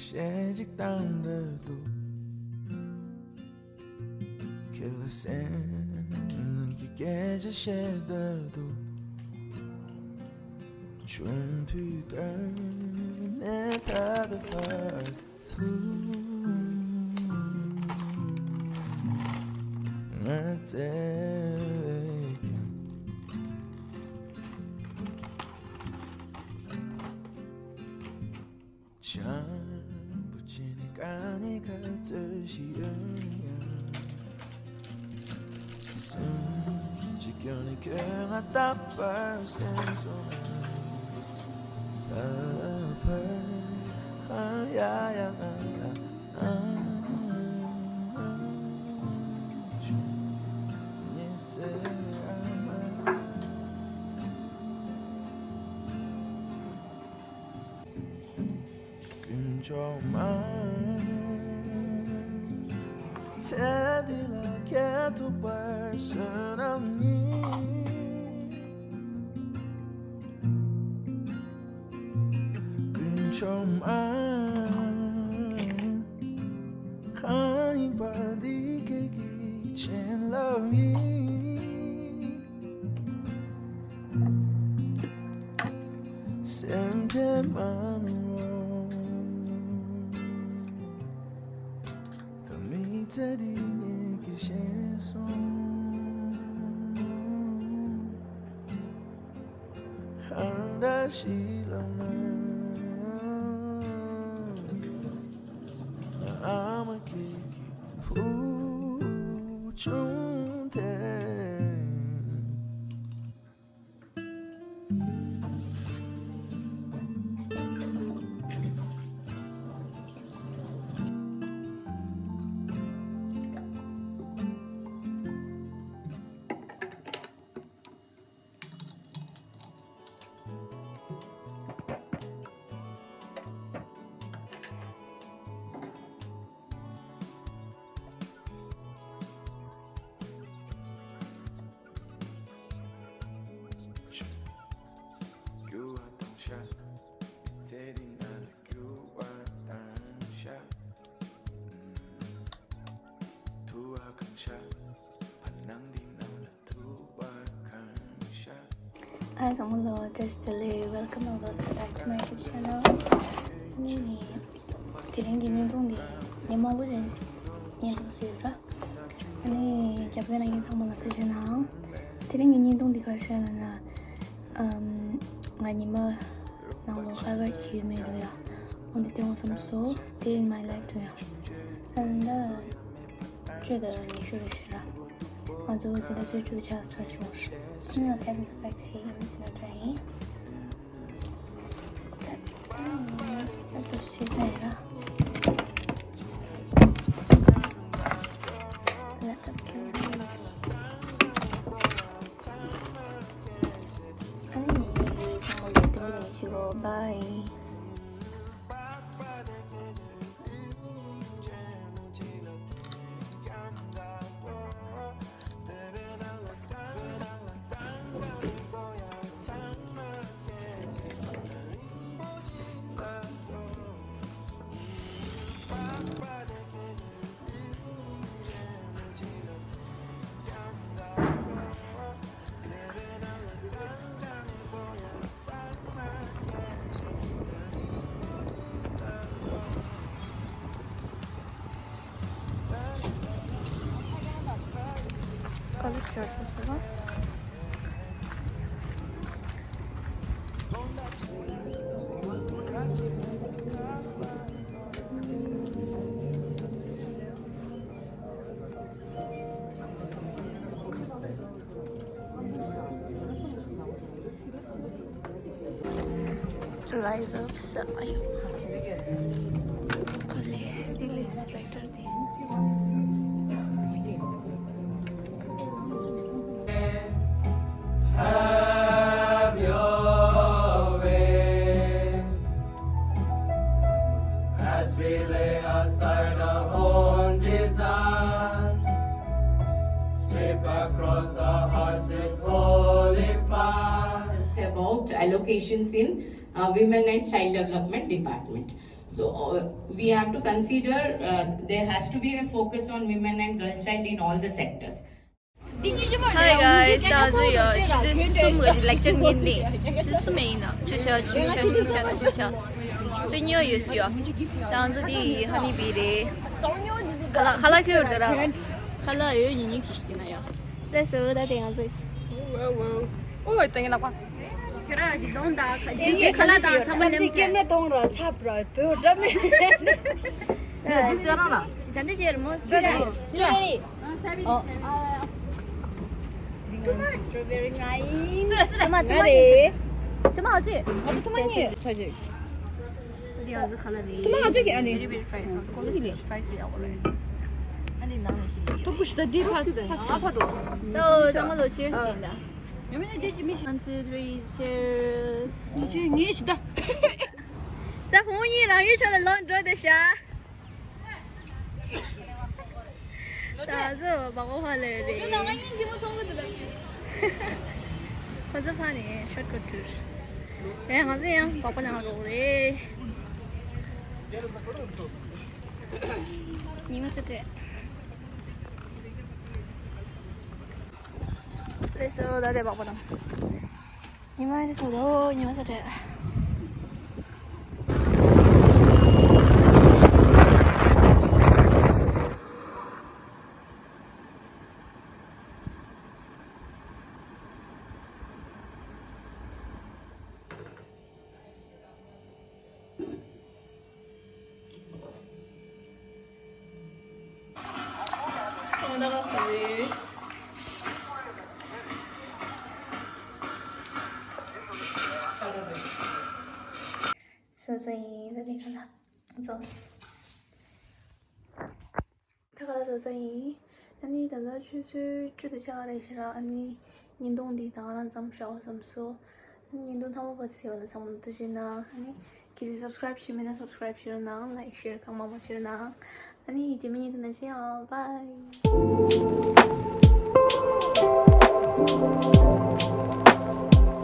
些激荡的毒，给了谁能给这些的毒，chuẩn bị gần để ta được hạnh phúc. Ngã chẳng不见你看你可仔细人是只有你可爱大把线索呀呀你最爱吗근처만 테디라게도 벌써 남니 근처만 하이바디 계기 첸러이 센테만으로在你那个线索，看到西浪漫，I'm a kid， 不中的。Hai semua testly welcome back to my YouTube channel. Ini tiring gini dong di, ni mau gue jadi ni dong sudah. Ini jawabnya lagi sama nggak tuh channel. Tiring gini dong di kerja mana, nggak nyimah nang lo ever cium itu ya. Untuk tengok sama so day in my life tuh ya. Dan这个你说的是啊，我最后记得最初的 just search 是。I'm not having to back see him in a train. That's she's there. Laptop killed. I go bye. Görüyorsunuz. Rise of Sayo. Oleh, dili inspector din. About allocations in Women and Child Development Department. So we have to consider there has to be a focus on women and girl child in all the sectors. Hi guys，大家注意哦，其實數目嚟真嘅啲，是數名的，주차，最牛也是哦，當時啲하니 비리，칼라 키우더라， 칼라有인기 키시나요？ 在收的點子。ôi tình là quan 캠era 동으로 잡으러 배우자면 단지 제일 뭐 스트로베리 스트로베리 나이 토마토 토마토 저기 어디 아주 칼라리 토마토 아니 베리베리 프라이스 콜리리 프라이스야 원래 아니 나는 토쿠시다 디파 아파도 so 정말로 cheers인다 1, 2, 3, cheers 你去的在红衣让玉川的老桌的下咋子把我换来的就那个眼睛我通个的我这怕你 short cut juice 哎好这样宝宝两个肉嘞你们是这这时候大家宝宝呢你们这手头你们是这我那个是선생님, 내가 졌어. 다가 선생님, 아니 다가 출출 주도 시작하시라 아니 인동디 당한 잠시오 잠소 아니 인동 타모 버티어라 잠도 드시나 아니 기지 subscribe 시면은 subscribe 시로나 like share 강마마 시로나 아니 재미있는 날씨요. 바이.